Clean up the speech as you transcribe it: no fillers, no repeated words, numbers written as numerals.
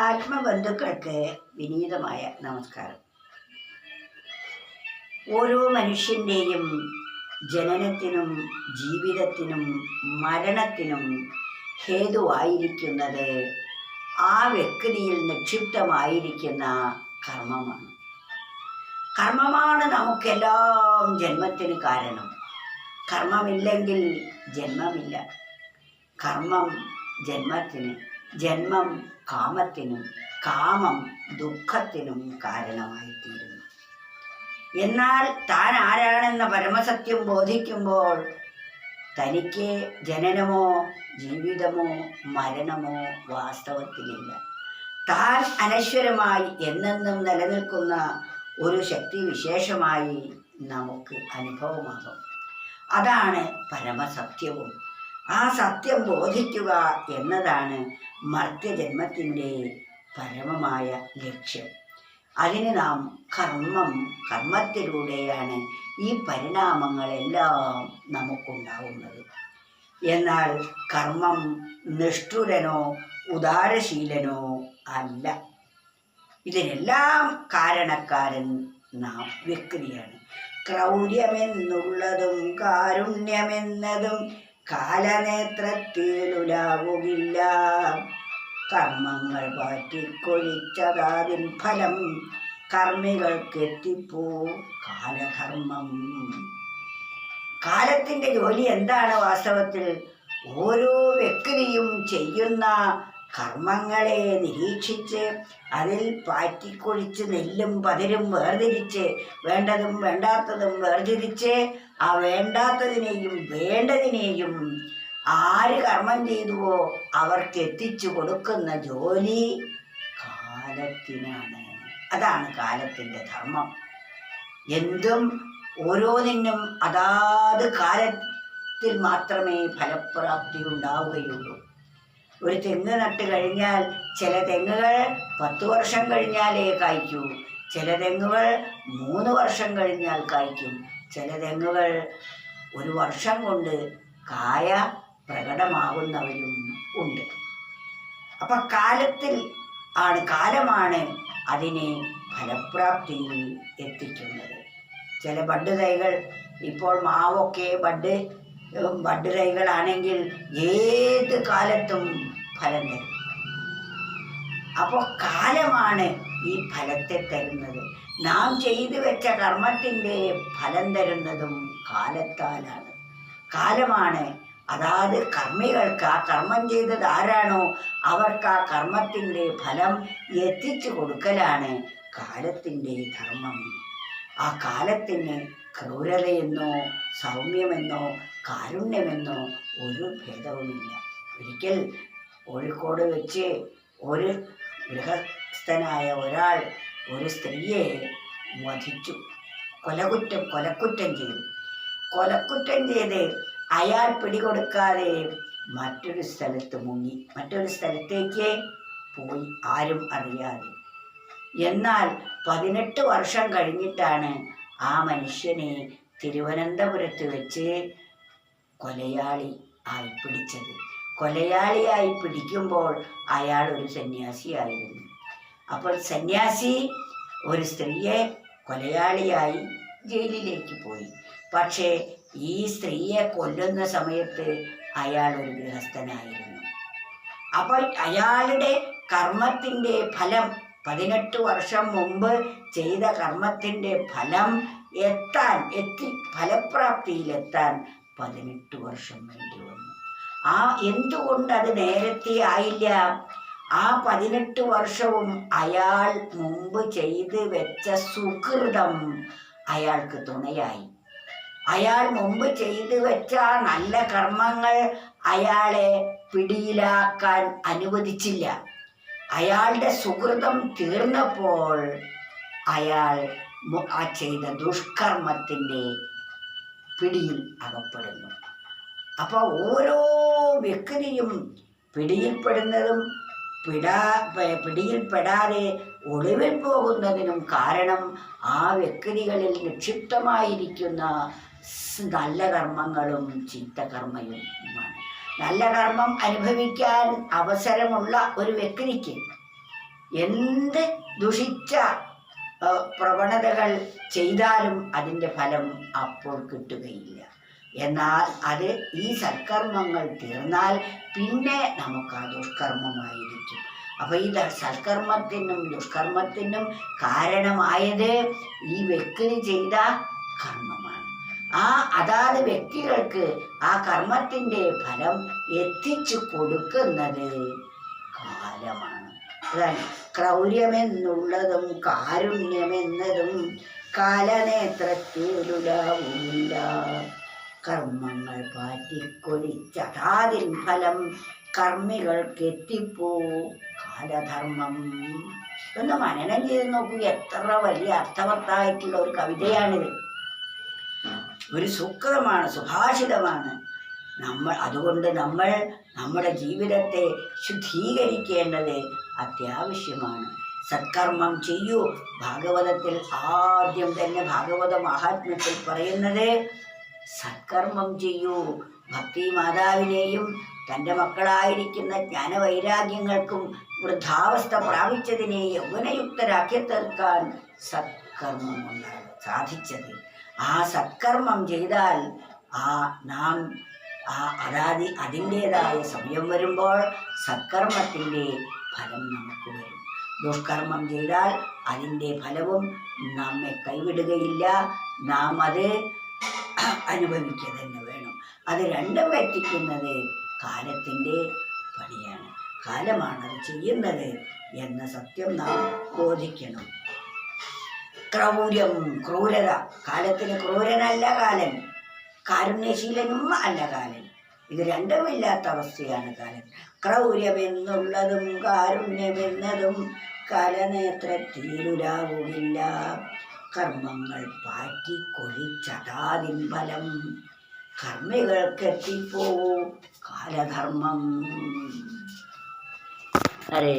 ആത്മബന്ധുക്കൾക്ക് വിനീതമായ നമസ്കാരം. ഓരോ മനുഷ്യൻ്റെയും ജനനത്തിനും ജീവിതത്തിനും മരണത്തിനും ഹേതുവായിരിക്കുന്നത് ആ വ്യക്തിയിൽ നിക്ഷിപ്തമായിരിക്കുന്ന കർമ്മമാണ്. കർമ്മമാണ് നമുക്കെല്ലാം ജന്മത്തിന് കാരണം. കർമ്മമില്ലെങ്കിൽ ജന്മമില്ല. കർമ്മം ജന്മത്തിന്, ജന്മം കാമത്തിനും, കാമം ദുഃഖത്തിനും കാരണമായിത്തീരുന്നു. എന്നാൽ താൻ ആരാണെന്ന പരമസത്യം ബോധിക്കുമ്പോൾ തനിക്ക് ജനനമോ ജീവിതമോ മരണമോ വാസ്തവത്തിലില്ല. താൻ അനശ്വരമായി എന്നെന്നും നിലനിൽക്കുന്ന ഒരു ശക്തി വിശേഷമായി നമുക്ക് അനുഭവമാകും. അതാണ് പരമസത്യവും. ആ സത്യം ബോധിക്കുക എന്നതാണ് മർത്യജന്മത്തിൻ്റെ പരമമായ ലക്ഷ്യം. അതിന് നാം കർമ്മത്തിലൂടെയാണ് ഈ പരിണാമങ്ങളെല്ലാം നമുക്കുണ്ടാവുന്നത്. എന്നാൽ കർമ്മം നിഷ്ഠുരനോ ഉദാരശീലനോ അല്ല. ഇതിനെല്ലാം കാരണക്കാരൻ നാം വ്യക്തിയാണ്. ക്രൗര്യമെന്നുള്ളതും കാരുണ്യമെന്നതും കാലനേത്രത്തിലുലാവുകില്ല. കർമ്മങ്ങൾ പാറ്റിക്കൊഴിച്ചതാതിൻ ഫലം കർമ്മികൾക്കെത്തിപ്പോ കാലധർമ്മം. കാലത്തിൻ്റെ ജോലി എന്താണ്? വാസ്തവത്തിൽ ഓരോ വ്യക്തിയും ചെയ്യുന്ന കർമ്മങ്ങളെ നിരീക്ഷിച്ച് അതിൽ പാറ്റിക്കൊഴിച്ച് നെല്ലും പതിരും വേർതിരിച്ച്, വേണ്ടതും വേണ്ടാത്തതും വേർതിരിച്ച്, ആ വേണ്ടാത്തതിനെയും വേണ്ടതിനെയും ആര് കർമ്മം ചെയ്തുവോ അവർക്ക് എത്തിച്ചു കൊടുക്കുന്ന ജോലി കാലത്തിനാണ്. അതാണ് കാലത്തിൻ്റെ ധർമ്മം. എന്തും ഓരോന്നിനും അതാത് കാലത്തിൽ മാത്രമേ ഫലപ്രാപ്തി ഉണ്ടാവുകയുള്ളൂ. ഒരു തെങ്ങ് നട്ട് കഴിഞ്ഞാൽ ചില തെങ്ങുകൾ 10 വർഷം കഴിഞ്ഞാലേ കായ്ക്കൂ, ചില തെങ്ങുകൾ 3 വർഷം കഴിഞ്ഞാൽ കായ്ക്കും, ചില തെങ്ങുകൾ 1 വർഷം കൊണ്ട് കായ പ്രകടമാകുന്നവരും ഉണ്ട്. അപ്പം കാലമാണ് അതിനെ ഫലപ്രാപ്തിയിൽ എത്തിക്കുന്നത്. ചില ബഡ് തൈകൾ, ഇപ്പോൾ മാവൊക്കെ ബഡ് തൈകളാണെങ്കിൽ ഏത് കാലത്തും ഫലം തരും. അപ്പോൾ കാലമാണ് ഈ ഫലത്തെ തരുന്നത്. നാം ചെയ്തു വെച്ച കർമ്മത്തിൻ്റെ ഫലം തരുന്നതും കാലത്താലാണ്. കാലമാണ് അതാത് കർമ്മികൾക്ക്, ആ കർമ്മം ചെയ്തത് ആരാണോ അവർക്ക് ആ കർമ്മത്തിൻ്റെ ഫലം എത്തിച്ചു കൊടുക്കലാണ് കാലത്തിൻ്റെ ധർമ്മം. ആ കാലത്തിന് ക്രൂരതയെന്നോ സൗമ്യമെന്നോ കാരുണ്യമെന്നോ ഒരു ഭേദവുമില്ല. ഒരിക്കൽ കോഴിക്കോട് വെച്ച് ഒരു ഗൃഹസ്ഥനായ ഒരാൾ ഒരു സ്ത്രീയെ വധിച്ചു, കൊലക്കുറ്റം ചെയ്ത് അയാൾ പിടികൊടുക്കാതെ മറ്റൊരു സ്ഥലത്ത് മുങ്ങി, മറ്റൊരു സ്ഥലത്തേക്ക് പോയി, ആരും അറിയാതെ. എന്നാൽ 18 വർഷം കഴിഞ്ഞിട്ടാണ് ആ മനുഷ്യനെ തിരുവനന്തപുരത്ത് വെച്ച് കൊലയാളി ആയി പിടിച്ചത്. കൊലയാളിയായി പിടിക്കുമ്പോൾ അയാൾ ഒരു സന്യാസിയായിരുന്നു. അപ്പോൾ സന്യാസി ഒരു സ്ത്രീയെ കൊലയാളിയായി ജയിലിലേക്ക് പോയി. പക്ഷേ ഈ സ്ത്രീയെ കൊല്ലുന്ന സമയത്ത് അയാൾ ഒരു ഗൃഹസ്ഥനായിരുന്നു. അപ്പോൾ അയാളുടെ കർമ്മത്തിൻ്റെ ഫലം, 18 വർഷം മുമ്പ് ചെയ്ത കർമ്മത്തിൻ്റെ ഫലം ഫലപ്രാപ്തിയിലെത്താൻ 18 വർഷം വേണ്ടി വന്നു. എന്തുകൊണ്ടത് നേരത്തെ ആയില്ല? ആ 18 വർഷവും അയാൾ മുമ്പ് ചെയ്ത് വെച്ച സുകൃതം അയാൾക്ക് തുണയായി. അയാൾ മുമ്പ് ചെയ്തു വെച്ച നല്ല കർമ്മങ്ങൾ അയാളെ പിടിയിലാക്കാൻ അനുവദിച്ചില്ല. അയാളുടെ സുകൃതം തീർന്നപ്പോൾ അയാൾ ആ ചെയ്ത ദുഷ്കർമ്മത്തിൻ്റെ പിടിയിൽ അകപ്പെടുന്നു. അപ്പോൾ ഓരോ വ്യക്തിയും പിടിയിൽപ്പെടുന്നതും പിടിയിൽപ്പെടാതെ ഒളിവിൽ പോകുന്നതിനും കാരണം ആ വ്യക്തികളിൽ നിക്ഷിപ്തമായിരിക്കുന്ന നല്ല കർമ്മങ്ങളും ചീത്തകർമ്മയുമാണ്. നല്ല കർമ്മം അനുഭവിക്കാൻ അവസരമുള്ള ഒരു വ്യക്തിക്ക് എന്ത് ദുഷിച്ച പ്രവണതകൾ ചെയ്താലും അതിൻ്റെ ഫലം അപ്പോൾ കിട്ടുകയില്ല. എന്നാൽ അത് ഈ സൽക്കർമ്മങ്ങൾ തീർന്നാൽ പിന്നെ നമുക്ക് ആ ദുഷ്കർമ്മമായിരിക്കും. അപ്പൊ ഈ സൽക്കർമ്മത്തിനും ദുഷ്കർമ്മത്തിനും കാരണമായത് ഈ വ്യക്തി ചെയ്ത കർമ്മമാണ്. അതാത് വ്യക്തികൾക്ക് ആ കർമ്മത്തിൻ്റെ ഫലം എത്തിച്ചു കൊടുക്കുന്നത് കാലമാണ്. അതാണ് ക്രൗര്യമെന്നുള്ളതും കാരുണ്യമെന്നതും കാലനേത്രത്തിലുലാവില്ല. കർമ്മങ്ങൾ പാറ്റിക്കൊലിച്ചതാതിൻ ഫലം കർമ്മികൾക്കെത്തിപ്പോ കാലധർമ്മം. ഒന്ന് മനനം ചെയ്ത് നോക്കൂ, എത്ര വലിയ അർത്ഥവത്തായിട്ടുള്ള ഒരു കവിതയാണിത്. ഒരു സൂക്തമാണ്, സുഭാഷിതമാണ്. അതുകൊണ്ട് നമ്മൾ നമ്മുടെ ജീവിതത്തെ ശുദ്ധീകരിക്കേണ്ടത് അത്യാവശ്യമാണ്. സത്കർമ്മം ചെയ്യൂ. ഭാഗവതത്തിൽ ആദ്യം തന്നെ ഭാഗവത മഹാത്മ്യത്തിൽ പറയുന്നത് സത്കർമ്മം ചെയ്യൂ. ഭക്തി മാതാവിനെയും തൻ്റെ മക്കളായിരിക്കുന്ന ജ്ഞാനവൈരാഗ്യങ്ങൾക്കും വൃദ്ധാവസ്ഥ പ്രാപിച്ചതിനെ യൗവനയുക്തരാക്കി തീർക്കാൻ സത്കർമ്മം കൊണ്ടാണ് സാധിച്ചത്. ആ സത്കർമ്മം ചെയ്താൽ നാം അതിൻ്റെതായ സമയം വരുമ്പോൾ സത്കർമ്മത്തിൻ്റെ ഫലം നമുക്ക് വരും. ദുഷ്കർമ്മം ചെയ്താൽ അതിൻ്റെ ഫലവും നമ്മെ കൈവിടുകയില്ല. നാം അത് അനുഭവിക്കുക തന്നെ വേണം. അത് രണ്ടും എത്തിക്കുന്നത് കാലത്തിൻ്റെ പണിയാണ്. കാലമാണത് ചെയ്യുന്നത് എന്ന സത്യം നാം ബോധിക്കണം. ക്രൗര്യം, ക്രൂരത. കാലത്തിന് ക്രൂരനല്ല കാലൻ, കാരുണ്യശീലനും അല്ല കാലൻ. ഇത് രണ്ടുമില്ലാത്ത അവസ്ഥയാണ് കാലൻ. ക്രൗര്യമെന്നുള്ളതും കാരുണ്യമെന്നതും കലനേത്രത്തിലുലാവുകില്ല. കർമ്മങ്ങൾ പാറ്റിക്കൊഴിച്ചതാതിൻ ഫലം കർമ്മികൾക്കെത്തിപ്പോ കാലധർമ്മം. അരേ